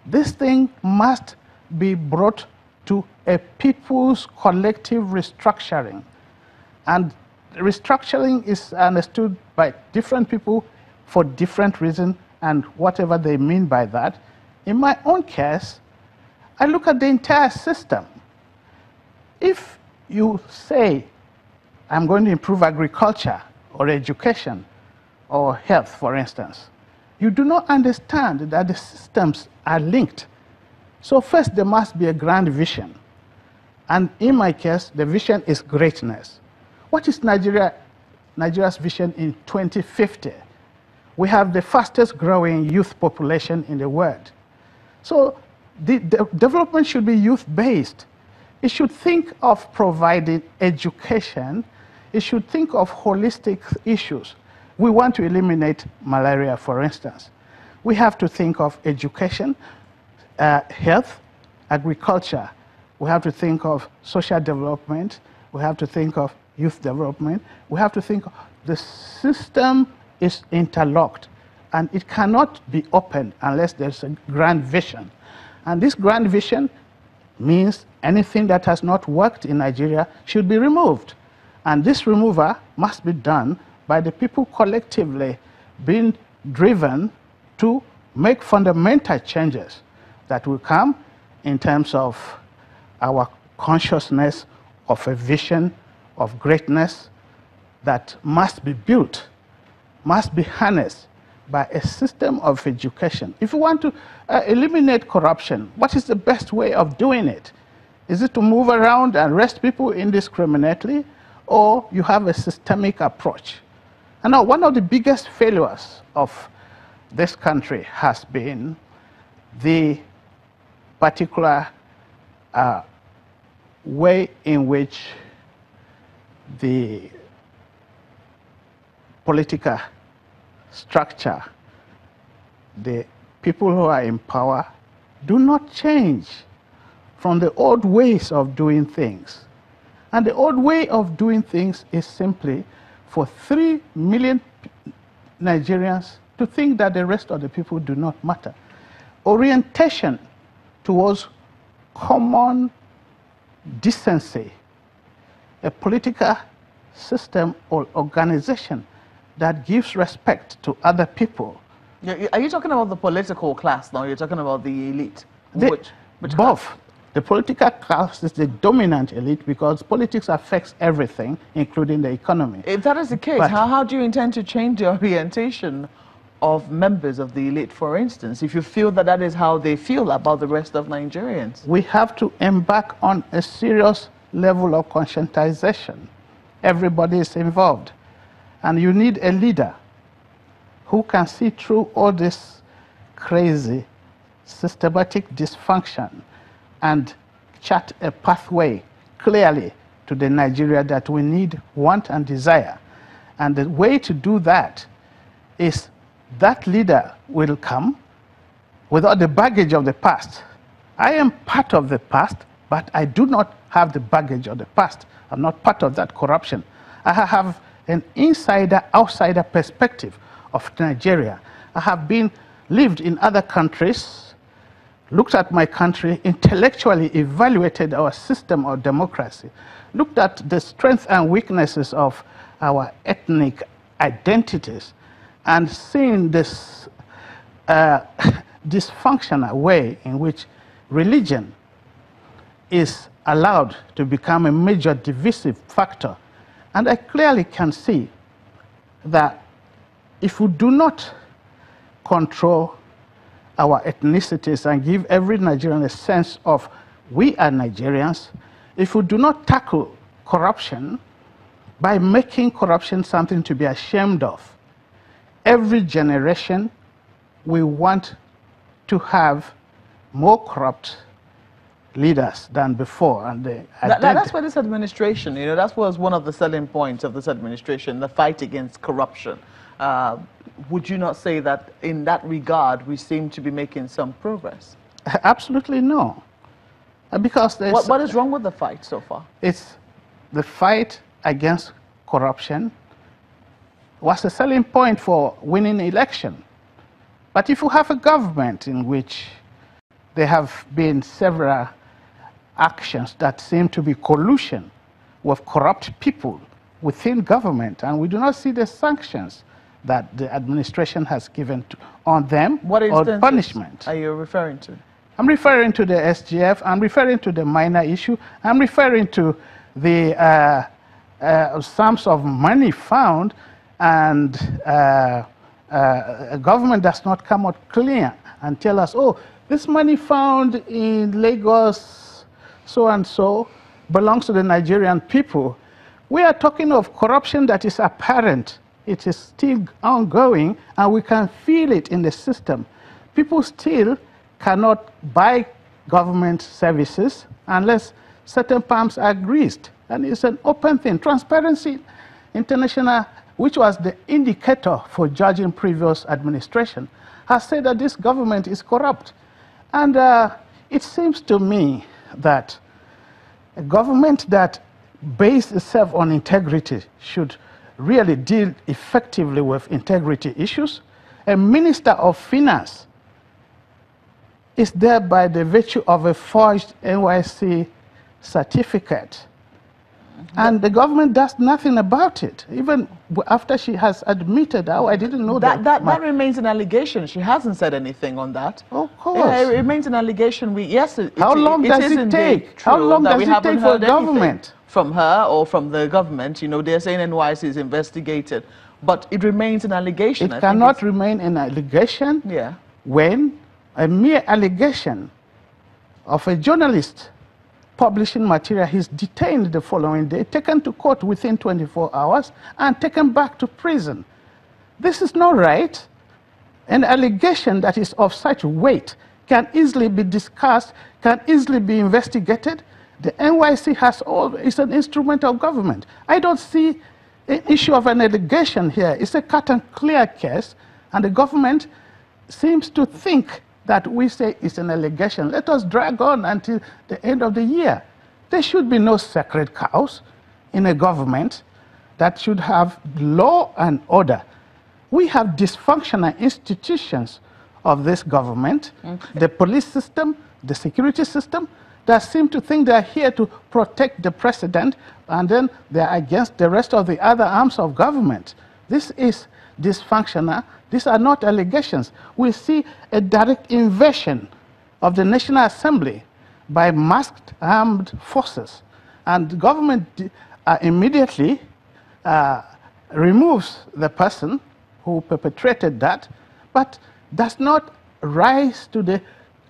This thing must be brought to a people's collective restructuring. And restructuring is understood by different people for different reasons and whatever they mean by that. In my own case, I look at the entire system. If you say, I'm going to improve agriculture or education or health, for instance, you do not understand that the systems are linked. So first, there must be a grand vision. And in my case, the vision is greatness. What is Nigeria's vision in 2050? We have the fastest growing youth population in the world. So the development should be youth-based. It should think of providing education. It should think of holistic issues. We want to eliminate malaria, for instance. We have to think of education, health, agriculture. We have to think of social development. We have to think of youth development. We have to think the system is interlocked, and it cannot be opened unless there's a grand vision. And this grand vision means anything that has not worked in Nigeria should be removed. And this removal must be done by the people collectively being driven to make fundamental changes that will come in terms of our consciousness of a vision of greatness that must be built, must be harnessed by a system of education. If you want to eliminate corruption, what is the best way of doing it? Is it to move around and arrest people indiscriminately, or you have a systemic approach? And now, one of the biggest failures of this country has been the particular way in which the political structure, the people who are in power, do not change from the old ways of doing things. And the old way of doing things is simply for 3 million Nigerians to think that the rest of the people do not matter. Orientation towards common decency, a political system or organization that gives respect to other people. Are you talking about the political class now? You're talking about the elite? Which both. Class? The political class is the dominant elite because politics affects everything, including the economy. If that is the case, how do you intend to change the orientation of members of the elite, for instance, if you feel that that is how they feel about the rest of Nigerians? We have to embark on a serious level of conscientization. Everybody is involved. And you need a leader who can see through all this crazy, systematic dysfunction and chart a pathway clearly to the Nigeria that we need, want, and desire. And the way to do that is that leader will come without the baggage of the past. I am part of the past, but I do not have the baggage of the past. I'm not part of that corruption. I have an insider-outsider perspective of Nigeria. I have lived in other countries, looked at my country, intellectually evaluated our system of democracy, looked at the strengths and weaknesses of our ethnic identities, and seen this dysfunctional way in which religion is allowed to become a major divisive factor. And I clearly can see that if we do not control our ethnicities and give every Nigerian a sense of we are Nigerians, if we do not tackle corruption by making corruption something to be ashamed of, every generation we want to have more corrupt leaders than before. And that's why this administration, that was one of the selling points of this administration, the fight against corruption. Would you not say that in that regard we seem to be making some progress? Absolutely no. Because what is wrong with the fight so far? It's the fight against corruption was a selling point for winning election. But if you have a government in which there have been several actions that seem to be collusion with corrupt people within government, and we do not see the sanctions that the administration has given on them or punishment. Are you referring to? I'm referring to the SGF, I'm referring to the minor issue, I'm referring to the sums of money found, and a government does not come out clear and tell us, oh, this money found in Lagos, so and so, belongs to the Nigerian people. We are talking of corruption that is apparent. It is still ongoing, and we can feel it in the system. People still cannot buy government services unless certain palms are greased. And it's an open thing. Transparency International, which was the indicator for judging previous administration, has said that this government is corrupt. And it seems to me that a government that bases itself on integrity should really deal effectively with integrity issues. A minister of finance is there by the virtue of a forged NYC certificate. And the government does nothing about it, even after she has admitted, oh, I didn't know that. That remains an allegation. She hasn't said anything on that. Of course. Yeah, it remains an allegation. How long does it take? How long does it take for government? From her or from the government, you know, they're saying NYC is investigated, but it remains an allegation. It cannot remain an allegation when a mere allegation of a journalist publishing material is detained the following day, taken to court within 24 hours, and taken back to prison. This is not right. An allegation that is of such weight can easily be discussed, can easily be investigated. The NYC is an instrument of government. I don't see an issue of an allegation here. It's a cut and clear case, and the government seems to think that we say it's an allegation. Let us drag on until the end of the year. There should be no sacred cows in a government that should have law and order. We have dysfunctional institutions of this government, the police system, the security system, that seem to think they are here to protect the president, and then they are against the rest of the other arms of government. This is dysfunctional. These are not allegations. We see a direct invasion of the National Assembly by masked armed forces, and the government immediately removes the person who perpetrated that, but does not rise to the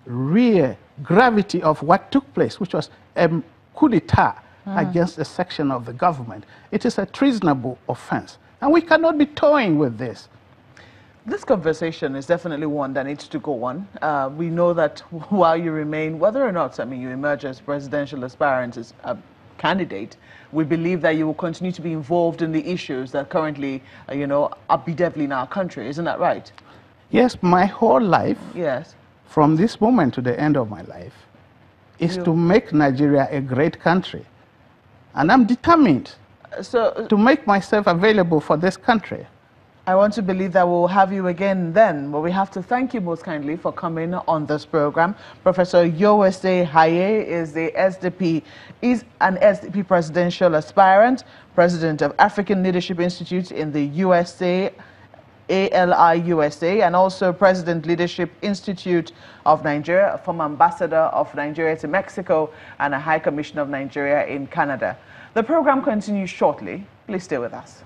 real gravity of what took place, which was a coup d'etat against a section of the government. It is a treasonable offense, and we cannot be toying with this. This conversation is definitely one that needs to go on. We know that while you remain, whether or not, I mean, you emerge as presidential aspirant, as a candidate, we believe that you will continue to be involved in the issues that currently, you know, are bedeviling our country. Isn't that right? Yes, my whole life. Yes. From this moment to the end of my life, is to make Nigeria a great country. And I'm determined to make myself available for this country. I want to believe that we'll have you again then, but we have to thank you most kindly for coming on this program. Professor Iyorwuese Hagher is an SDP presidential aspirant, president of African Leadership Institute in the USA, ALI-USA, and also President Leadership Institute of Nigeria, a former ambassador of Nigeria to Mexico, and a High Commissioner of Nigeria in Canada. The program continues shortly. Please stay with us.